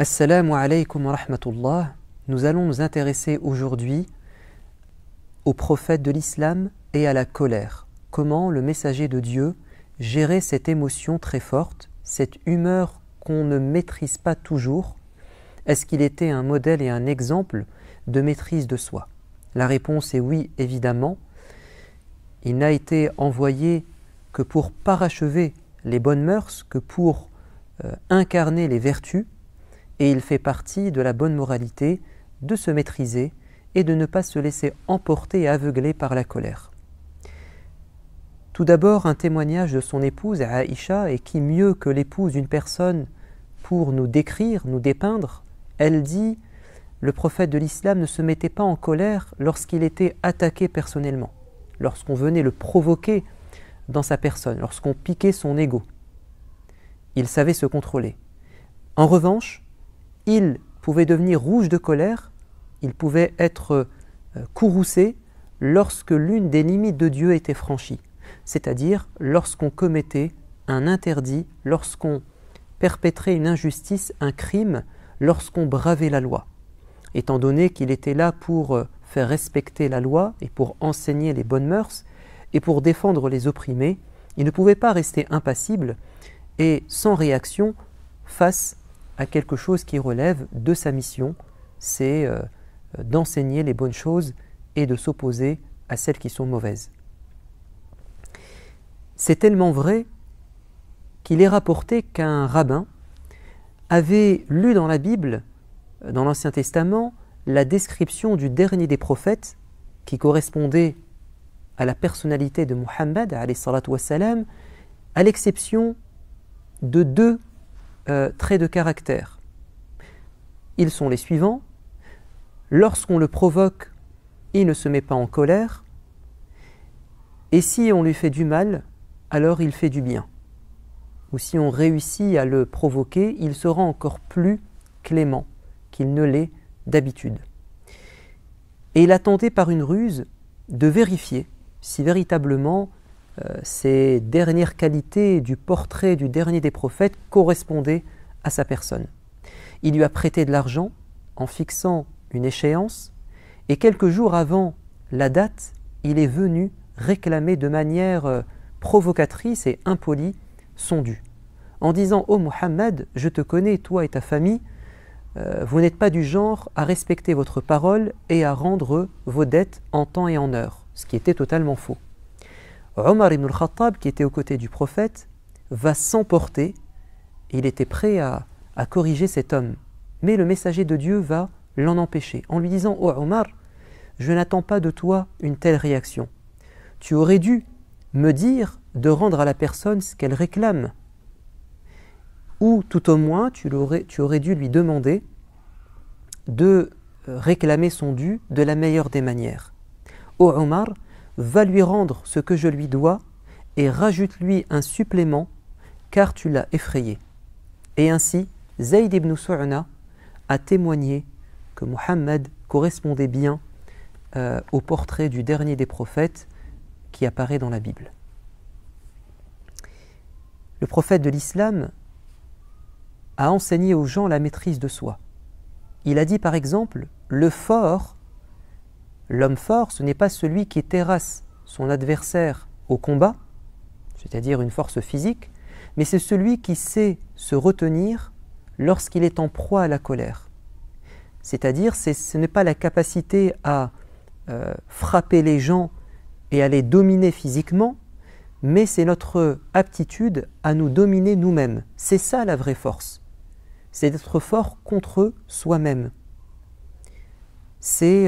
Assalamu alaikum wa rahmatullah. Nous allons nous intéresser aujourd'hui au prophète de l'islam et à la colère. Comment le messager de Dieu gérait cette émotion très forte, cette humeur qu'on ne maîtrise pas toujours. Est-ce qu'il était un modèle et un exemple de maîtrise de soi? La réponse est oui, évidemment. Il n'a été envoyé que pour parachever les bonnes mœurs, que pour incarner les vertus, et il fait partie de la bonne moralité de se maîtriser et de ne pas se laisser emporter et aveugler par la colère. Tout d'abord, un témoignage de son épouse Aïcha, et qui mieux que l'épouse d'une personne pour nous décrire, nous dépeindre. Elle dit, le prophète de l'islam ne se mettait pas en colère lorsqu'il était attaqué personnellement, lorsqu'on venait le provoquer dans sa personne, lorsqu'on piquait son ego. Il savait se contrôler. En revanche, il pouvait devenir rouge de colère, il pouvait être courroucé lorsque l'une des limites de Dieu était franchie, c'est-à-dire lorsqu'on commettait un interdit, lorsqu'on perpétrait une injustice, un crime, lorsqu'on bravait la loi. Étant donné qu'il était là pour faire respecter la loi et pour enseigner les bonnes mœurs et pour défendre les opprimés, il ne pouvait pas rester impassible et sans réaction face à quelque chose qui relève de sa mission, c'est d'enseigner les bonnes choses et de s'opposer à celles qui sont mauvaises. C'est tellement vrai qu'il est rapporté qu'un rabbin avait lu dans la Bible, dans l'Ancien Testament, la description du dernier des prophètes qui correspondait à la personnalité de Muhammad, alayhi salatu wassalam, à l'exception de deux traits de caractère. Ils sont les suivants. Lorsqu'on le provoque, il ne se met pas en colère, et si on lui fait du mal, alors il fait du bien. Ou si on réussit à le provoquer, il sera encore plus clément qu'il ne l'est d'habitude. Et il a tenté par une ruse de vérifier si véritablement ces dernières qualités du portrait du dernier des prophètes correspondaient à sa personne. Il lui a prêté de l'argent en fixant une échéance, et quelques jours avant la date, il est venu réclamer de manière provocatrice et impolie son dû, en disant « Oh Muhammad, je te connais, toi et ta famille, vous n'êtes pas du genre à respecter votre parole et à rendre vos dettes en temps et en heure », ce qui était totalement faux. Omar ibn al-Khattab, qui était aux côtés du prophète, va s'emporter. Il était prêt à corriger cet homme. Mais le messager de Dieu va l'en empêcher, en lui disant « Oh Omar, je n'attends pas de toi une telle réaction. Tu aurais dû me dire de rendre à la personne ce qu'elle réclame. Ou tout au moins, tu aurais dû lui demander de réclamer son dû de la meilleure des manières. Oh Omar, va lui rendre ce que je lui dois et rajoute-lui un supplément car tu l'as effrayé. » Et ainsi, Zayd ibn Su'na a témoigné que Muhammad correspondait bien au portrait du dernier des prophètes qui apparaît dans la Bible. Le prophète de l'islam a enseigné aux gens la maîtrise de soi. Il a dit par exemple, l'homme fort, ce n'est pas celui qui terrasse son adversaire au combat, c'est-à-dire une force physique, mais c'est celui qui sait se retenir lorsqu'il est en proie à la colère. C'est-à-dire, ce n'est pas la capacité à frapper les gens et à les dominer physiquement, mais c'est notre aptitude à nous dominer nous-mêmes. C'est ça la vraie force. C'est d'être fort contre soi-même. C'est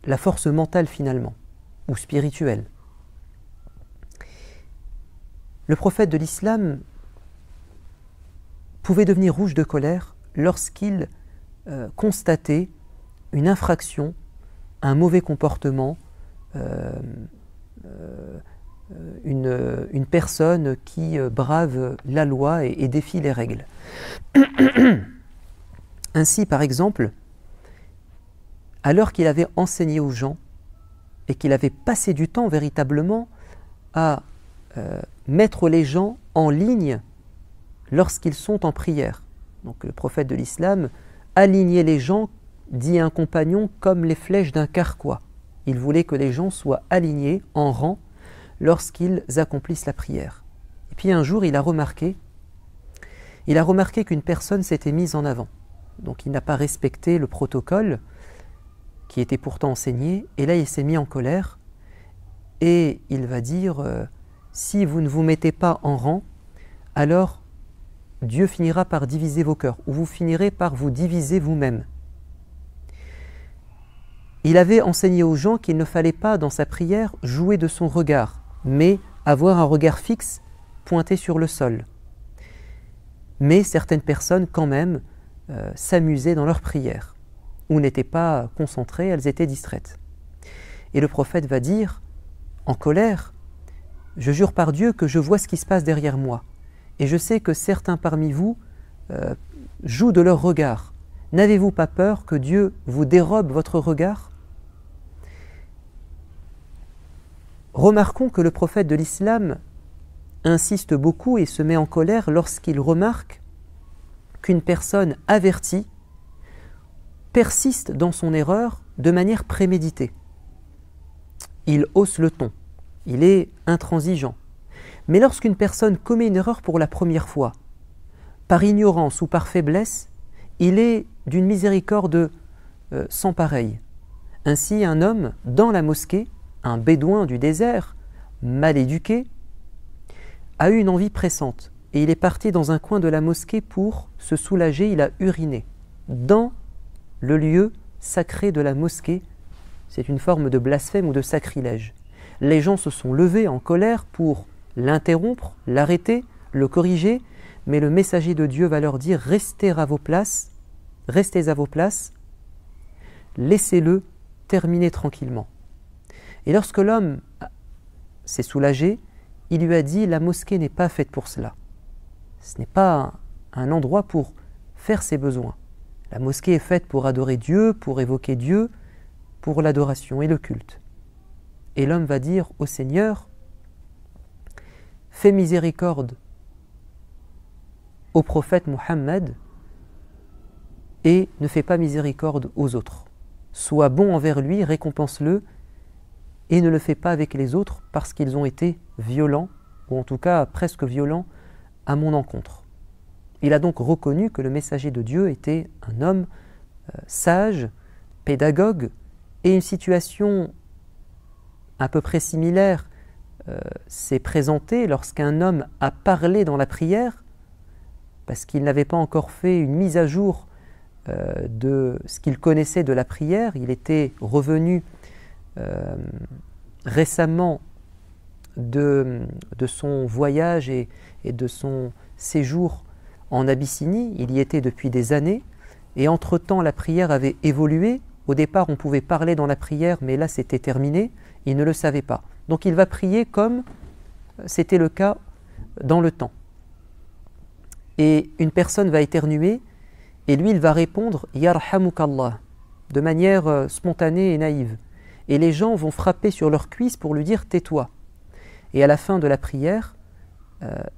la force mentale finalement, ou spirituelle. Le prophète de l'islam pouvait devenir rouge de colère lorsqu'il constatait une infraction, un mauvais comportement, une personne qui brave la loi et défie les règles. Ainsi, par exemple, alors qu'il avait enseigné aux gens et qu'il avait passé du temps véritablement à mettre les gens en ligne lorsqu'ils sont en prière. Donc le prophète de l'islam alignait les gens, dit un compagnon, comme les flèches d'un carquois. Il voulait que les gens soient alignés en rang lorsqu'ils accomplissent la prière. Et puis un jour, il a remarqué qu'une personne s'était mise en avant. Donc il n'a pas respecté le protocole qui était pourtant enseigné, et là il s'est mis en colère, et il va dire si vous ne vous mettez pas en rang, alors Dieu finira par diviser vos cœurs, ou vous finirez par vous diviser vous-même. Il avait enseigné aux gens qu'il ne fallait pas, dans sa prière, jouer de son regard, mais avoir un regard fixe pointé sur le sol. Mais certaines personnes, quand même, s'amusaient dans leur prière, ou n'étaient pas concentrées, elles étaient distraites. Et le prophète va dire, en colère, « Je jure par Dieu que je vois ce qui se passe derrière moi, et je sais que certains parmi vous jouent de leur regard. N'avez-vous pas peur que Dieu vous dérobe votre regard ?» Remarquons que le prophète de l'islam insiste beaucoup et se met en colère lorsqu'il remarque qu'une personne avertie persiste dans son erreur de manière préméditée. Il hausse le ton, il est intransigeant. Mais lorsqu'une personne commet une erreur pour la première fois, par ignorance ou par faiblesse, il est d'une miséricorde sans pareille. Ainsi, un homme dans la mosquée, un bédouin du désert, mal éduqué, a eu une envie pressante et il est parti dans un coin de la mosquée pour se soulager, il a uriné dans le lieu sacré de la mosquée. C'est une forme de blasphème ou de sacrilège. Les gens se sont levés en colère pour l'interrompre, l'arrêter, le corriger, mais le messager de Dieu va leur dire « Restez à vos places, laissez-le terminer tranquillement. » Et lorsque l'homme s'est soulagé, il lui a dit « La mosquée n'est pas faite pour cela. Ce n'est pas un endroit pour faire ses besoins. La mosquée est faite pour adorer Dieu, pour évoquer Dieu, pour l'adoration et le culte. » Et l'homme va dire au Seigneur « Fais miséricorde au prophète Muhammad et ne fais pas miséricorde aux autres. Sois bon envers lui, récompense-le et ne le fais pas avec les autres parce qu'ils ont été violents, ou en tout cas presque violents, à mon encontre. » Il a donc reconnu que le messager de Dieu était un homme sage, pédagogue, et une situation à peu près similaire s'est présentée lorsqu'un homme a parlé dans la prière, parce qu'il n'avait pas encore fait une mise à jour de ce qu'il connaissait de la prière. Il était revenu récemment de son voyage et de son séjour en Abyssinie. Il y était depuis des années, et entre-temps la prière avait évolué. Au départ on pouvait parler dans la prière, mais là c'était terminé, il ne le savait pas. Donc il va prier comme c'était le cas dans le temps. Et une personne va éternuer, et lui il va répondre « Yarhamukallah » de manière spontanée et naïve. Et les gens vont frapper sur leur cuisse pour lui dire « tais-toi ». Et à la fin de la prière,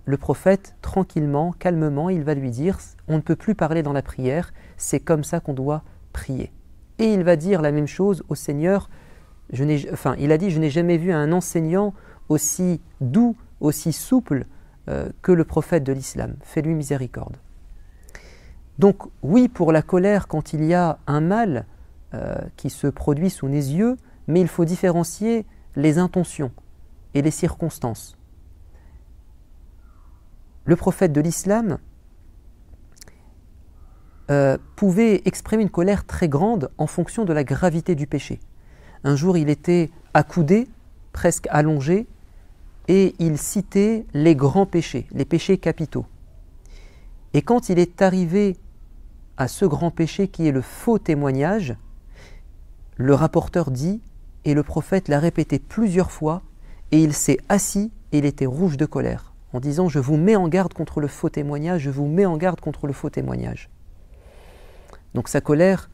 le prophète, tranquillement, calmement, il va lui dire « on ne peut plus parler dans la prière, c'est comme ça qu'on doit prier ». Et il va dire la même chose au Seigneur. Il a dit « je n'ai jamais vu un enseignant aussi doux, aussi souple que le prophète de l'islam. Fais-lui miséricorde ». Donc oui, pour la colère, quand il y a un mal qui se produit sous nos yeux, mais il faut différencier les intentions et les circonstances. Le prophète de l'islam pouvait exprimer une colère très grande en fonction de la gravité du péché. Un jour, il était accoudé, presque allongé, et il citait les grands péchés, les péchés capitaux. Et quand il est arrivé à ce grand péché qui est le faux témoignage, le rapporteur dit, et le prophète l'a répété plusieurs fois, et il s'est assis et il était rouge de colère, en disant « Je vous mets en garde contre le faux témoignage, je vous mets en garde contre le faux témoignage ». Donc sa colère,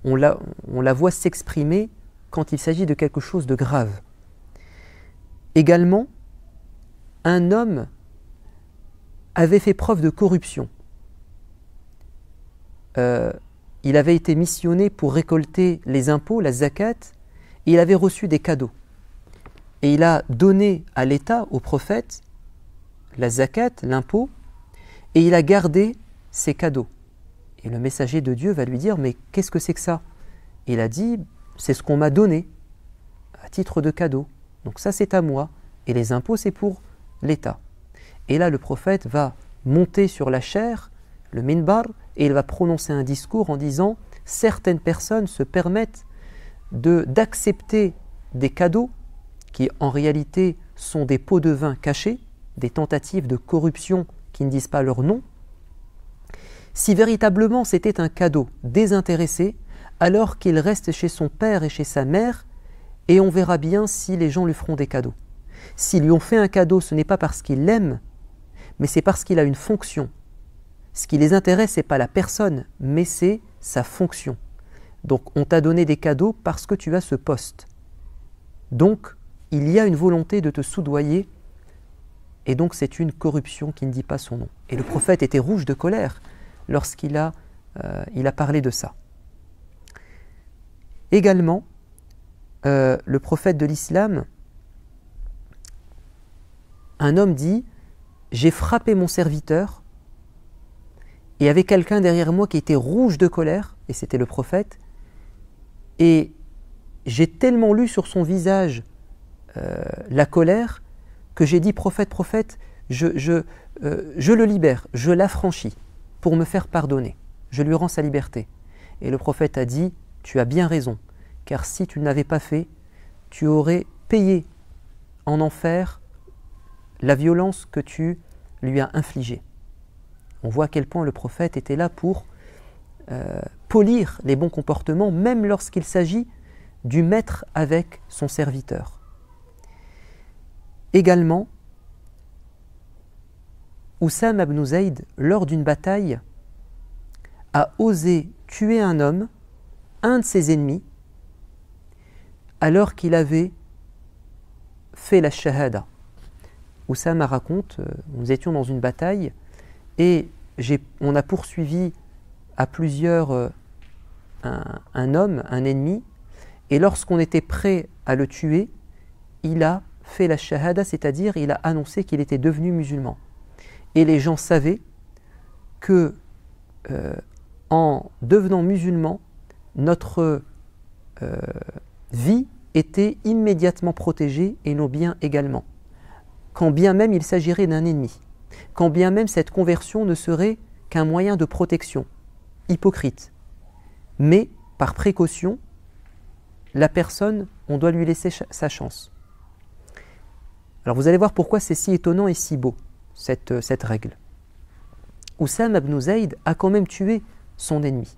on la voit s'exprimer quand il s'agit de quelque chose de grave. Également, un homme avait fait preuve de corruption. il avait été missionné pour récolter les impôts, la zakat, et il avait reçu des cadeaux. Et il a donné à l'État, au prophète, la zakat, l'impôt, et il a gardé ses cadeaux. Et le messager de Dieu va lui dire, mais qu'est-ce que c'est que ça? Et il a dit, c'est ce qu'on m'a donné à titre de cadeau. Donc ça c'est à moi, et les impôts c'est pour l'État. Et là le prophète va monter sur la chaire, le minbar, et il va prononcer un discours en disant, certaines personnes se permettent d'accepter des cadeaux qui en réalité sont des pots de vin cachés, des tentatives de corruption qui ne disent pas leur nom. Si véritablement c'était un cadeau désintéressé, alors qu'il reste chez son père et chez sa mère, et on verra bien si les gens lui feront des cadeaux. S'ils lui ont fait un cadeau, ce n'est pas parce qu'il l'aime, mais c'est parce qu'il a une fonction. Ce qui les intéresse, ce n'est pas la personne, mais c'est sa fonction. Donc on t'a donné des cadeaux parce que tu as ce poste. Donc il y a une volonté de te soudoyer, et donc c'est une corruption qui ne dit pas son nom. Et le prophète était rouge de colère lorsqu'il a parlé de ça. Également, le prophète de l'islam, un homme dit « J'ai frappé mon serviteur » et il y avait quelqu'un derrière moi qui était rouge de colère, et c'était le prophète, et j'ai tellement lu sur son visage la colère que j'ai dit « Prophète, prophète, je le libère, je l'affranchis pour me faire pardonner, je lui rends sa liberté. » Et le prophète a dit « Tu as bien raison, car si tu ne l'avais pas fait, tu aurais payé en enfer la violence que tu lui as infligée. » On voit à quel point le prophète était là pour polir les bons comportements, même lorsqu'il s'agit du maître avec son serviteur. Également, Oussam ibn Zayd, lors d'une bataille, a osé tuer un homme, un de ses ennemis, alors qu'il avait fait la shahada. Oussama raconte, nous étions dans une bataille et on a poursuivi à plusieurs un homme, un ennemi, et lorsqu'on était prêt à le tuer, il a fait la shahada, c'est-à-dire il a annoncé qu'il était devenu musulman. Et les gens savaient que en devenant musulman, notre vie était immédiatement protégée et nos biens également. Quand bien même il s'agirait d'un ennemi, quand bien même cette conversion ne serait qu'un moyen de protection, hypocrite. Mais, par précaution, la personne, on doit lui laisser sa chance. Alors vous allez voir pourquoi c'est si étonnant et si beau, cette règle. Oussam ibn Zayd a quand même tué son ennemi.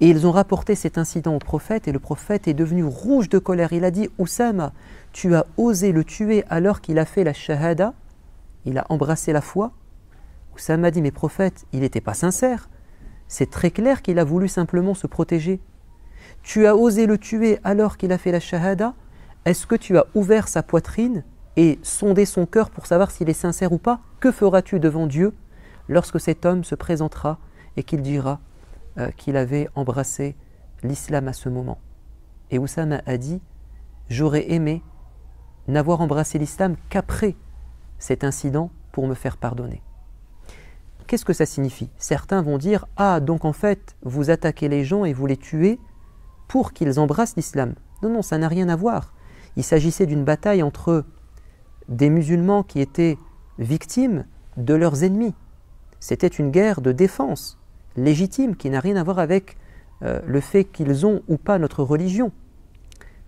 Et ils ont rapporté cet incident au prophète, et le prophète est devenu rouge de colère. Il a dit « Oussama, tu as osé le tuer alors qu'il a fait la shahada ?» Il a embrassé la foi. Oussama a dit « Mais prophète, il n'était pas sincère. C'est très clair qu'il a voulu simplement se protéger. Tu as osé le tuer alors qu'il a fait la shahada. Est-ce que tu as ouvert sa poitrine et sondé son cœur pour savoir s'il est sincère ou pas? Que feras-tu devant Dieu lorsque cet homme se présentera et qu'il dira qu'il avait embrassé l'islam à ce moment? » Et Oussama a dit « J'aurais aimé n'avoir embrassé l'islam qu'après cet incident pour me faire pardonner. » Qu'est-ce que ça signifie? Certains vont dire « Ah, donc en fait, vous attaquez les gens et vous les tuez pour qu'ils embrassent l'islam. » Non, non, ça n'a rien à voir. Il s'agissait d'une bataille entre des musulmans qui étaient victimes de leurs ennemis. C'était une guerre de défense légitime qui n'a rien à voir avec le fait qu'ils ont ou pas notre religion.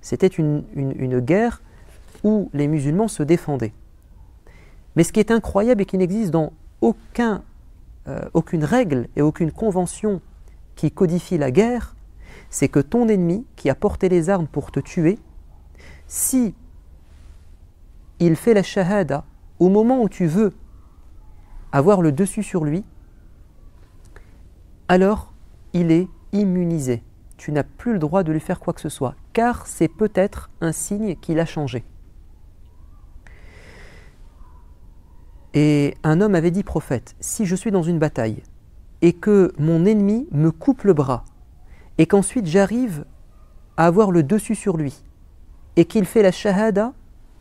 C'était une guerre où les musulmans se défendaient. Mais ce qui est incroyable et qui n'existe dans aucune règle et aucune convention qui codifie la guerre, c'est que ton ennemi qui a porté les armes pour te tuer, si il fait la shahada au moment où tu veux avoir le dessus sur lui, alors il est immunisé. Tu n'as plus le droit de lui faire quoi que ce soit, car c'est peut-être un signe qu'il a changé. Et un homme avait dit, prophète, si je suis dans une bataille et que mon ennemi me coupe le bras, et qu'ensuite j'arrive à avoir le dessus sur lui, et qu'il fait la shahada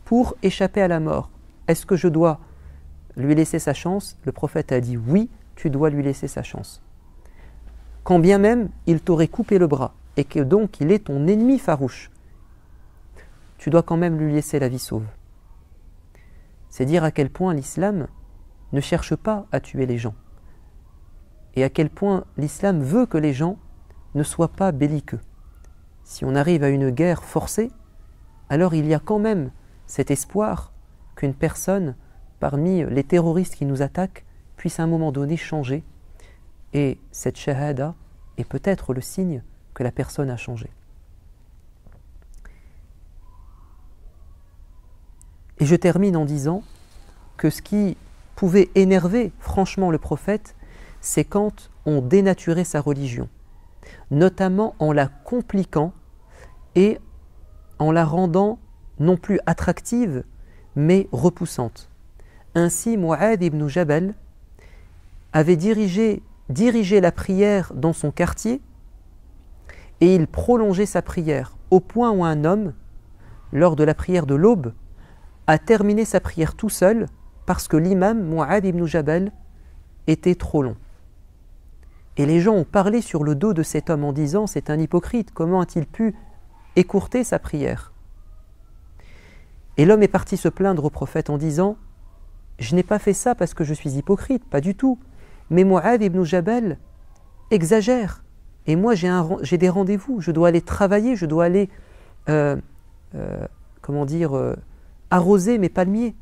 pour échapper à la mort, est-ce que je dois lui laisser sa chance? Le prophète a dit oui, tu dois lui laisser sa chance. Quand bien même il t'aurait coupé le bras, et que donc il est ton ennemi farouche, tu dois quand même lui laisser la vie sauve. C'est dire à quel point l'islam ne cherche pas à tuer les gens, et à quel point l'islam veut que les gens ne soient pas belliqueux. Si on arrive à une guerre forcée, alors il y a quand même cet espoir qu'une personne parmi les terroristes qui nous attaquent puisse à un moment donné changer, et cette shahada est peut-être le signe que la personne a changé. Et je termine en disant que ce qui pouvait énerver franchement le prophète, c'est quand on dénaturait sa religion, notamment en la compliquant et en la rendant non plus attractive, mais repoussante. Ainsi, Mu'adh ibn Jabal avait dirigé la prière dans son quartier, et il prolongeait sa prière au point où un homme, lors de la prière de l'aube, a terminé sa prière tout seul parce que l'imam Mu'adh ibn Jabal était trop long. Et les gens ont parlé sur le dos de cet homme en disant « c'est un hypocrite, comment a-t-il pu écourter sa prière ?» Et l'homme est parti se plaindre au prophète en disant « je n'ai pas fait ça parce que je suis hypocrite, pas du tout. Mais Mu'adh ibn Jabal exagère. Et moi j'ai des rendez-vous, je dois aller travailler, je dois aller arroser mes palmiers. »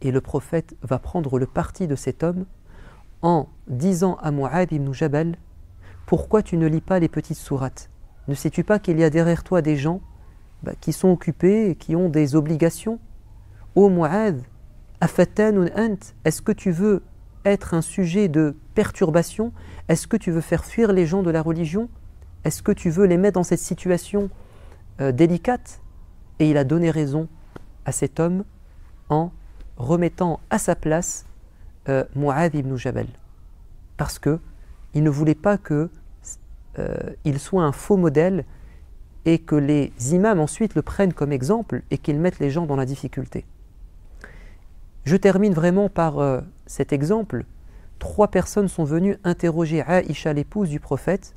Et le prophète va prendre le parti de cet homme en disant à Mu'adh ibn Jabal « pourquoi tu ne lis pas les petites sourates? Ne sais-tu pas qu'il y a derrière toi des gens qui sont occupés et qui ont des obligations? Ô Mu'adh, afatanun ant, est-ce que tu veux être un sujet de perturbation? Est-ce que tu veux faire fuir les gens de la religion? Est-ce que tu veux les mettre dans cette situation délicate? » Et il a donné raison à cet homme en remettant à sa place Mu'adh ibn Jabal, parce qu'il ne voulait pas qu'il soit un faux modèle et que les imams ensuite le prennent comme exemple et qu'ils mettent les gens dans la difficulté. Je termine vraiment par cet exemple. 3 personnes sont venues interroger Aïcha, l'épouse du prophète,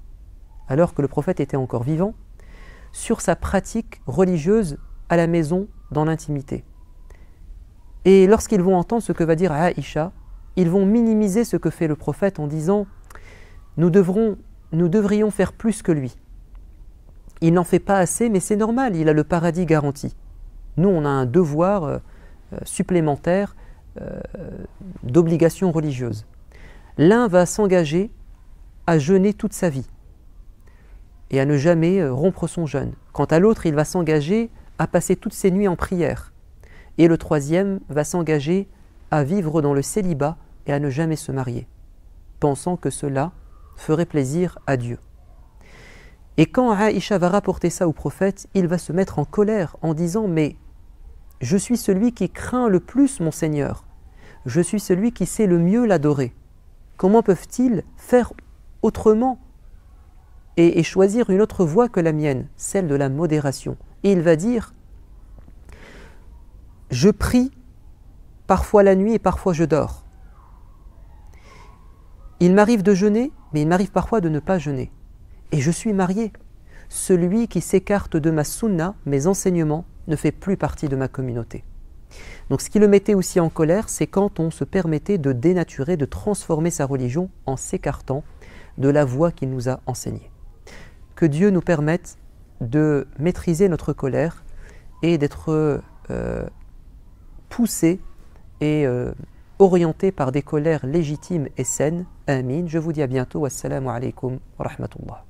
alors que le prophète était encore vivant, sur sa pratique religieuse à la maison, dans l'intimité. Et lorsqu'ils vont entendre ce que va dire Aïcha, ils vont minimiser ce que fait le prophète en disant « nous devrions faire plus que lui. Il n'en fait pas assez, mais c'est normal, il a le paradis garanti. Nous, on a un devoir supplémentaire d'obligation religieuse. L'un va s'engager à jeûner toute sa vie et à ne jamais rompre son jeûne. Quant à l'autre, il va s'engager à passer toutes ses nuits en prière. Et le troisième va s'engager à vivre dans le célibat et à ne jamais se marier, pensant que cela ferait plaisir à Dieu. Et quand Aïcha va rapporter ça au prophète, il va se mettre en colère en disant « mais je suis celui qui craint le plus mon Seigneur, je suis celui qui sait le mieux l'adorer. Comment peuvent-ils faire autrement et choisir une autre voie que la mienne, celle de la modération ?» Et il va dire « je prie parfois la nuit et parfois je dors. Il m'arrive de jeûner, mais il m'arrive parfois de ne pas jeûner. Et je suis marié. Celui qui s'écarte de ma sunna, mes enseignements, ne fait plus partie de ma communauté. » Donc ce qui le mettait aussi en colère, c'est quand on se permettait de dénaturer, de transformer sa religion en s'écartant de la voie qu'il nous a enseignée. Que Dieu nous permette de maîtriser notre colère et d'être poussé et orienté par des colères légitimes et saines. Amin. Je vous dis à bientôt. Wassalamu alaikum wa rahmatullah.